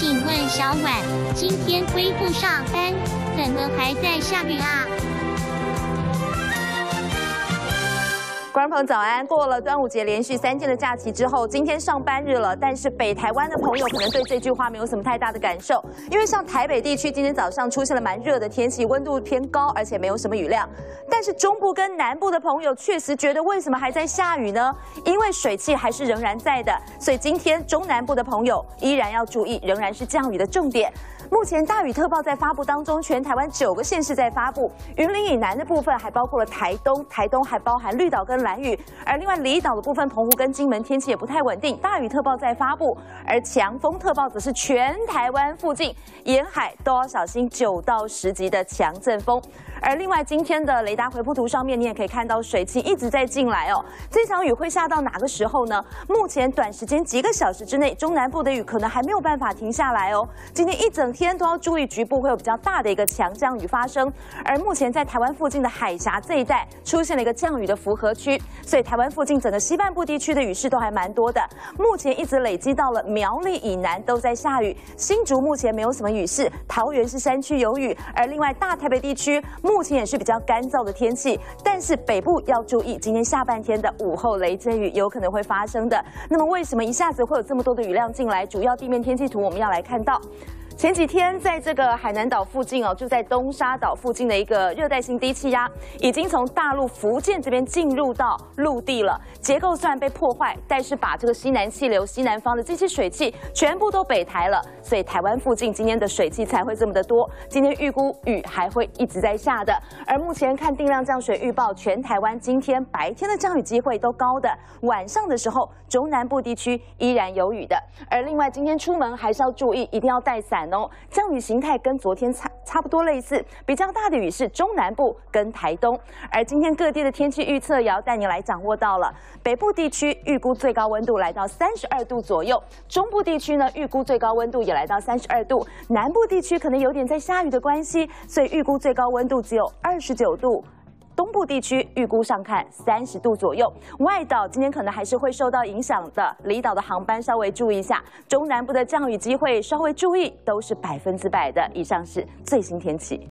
请问小婉，今天恢复上班，怎么还在下雨啊？观众朋友早安！过了端午节连续3天的假期之后，今天上班日了。但是北台湾的朋友可能对这句话没有什么太大的感受，因为像台北地区今天早上出现了蛮热的天气，温度偏高，而且没有什么雨量。但是中部跟南部的朋友确实觉得为什么还在下雨呢？因为水汽还是仍然在的，所以今天中南部的朋友依然要注意，仍然是降雨的重点。目前大雨特报在发布当中，全台湾9个县市在发布，云林以南的部分还包括了台东还包含绿岛跟兰屿，而另外离岛的部分，澎湖跟金门天气也不太稳定，大雨特报在发布，而强风特报则是全台湾附近沿海都要小心9到10级的强阵风。而另外今天的雷达回波图上面，你也可以看到水汽一直在进来哦。这场雨会下到哪个时候呢？目前短时间几个小时之内，中南部的雨可能还没有办法停下来哦。今天一整天都要注意，局部会有比较大的一个强降雨发生。而目前在台湾附近的海峡这一带出现了一个降雨的符合区，所以台湾附近整个西半部地区的雨势都还蛮多的。目前一直累积到了苗栗以南都在下雨，新竹目前没有什么雨势，桃园是山区有雨，而另外大台北地区目前也是比较干燥的天气，但是北部要注意，今天下半天的午后雷阵雨有可能会发生的。那么为什么一下子会有这么多的雨量进来？主要地面天气图我们要来看到。前几天在这个海南岛附近哦，就在东沙岛附近的一个热带性低气压，已经从大陆福建这边进入到陆地了。结构虽然被破坏，但是把这个西南气流、西南方的这些水汽全部都北抬了，所以台湾附近今天的水汽才会这么的多。今天预估雨还会一直在下的。而目前看定量降水预报，全台湾今天白天的降雨机会都高的，晚上的时候中南部地区依然有雨的。而另外今天出门还是要注意，一定要带伞。降雨形态跟昨天差不多类似，比较大的雨是中南部跟台东。而今天各地的天气预测也要带你来掌握到了。北部地区预估最高温度来到32度左右，中部地区呢预估最高温度也来到32度，南部地区可能有点在下雨的关系，所以预估最高温度只有29度。东部地区预估上看30度左右，外岛今天可能还是会受到影响的，离岛的航班稍微注意一下，中南部的降雨机会稍微注意，都是100%的。以上是最新天气。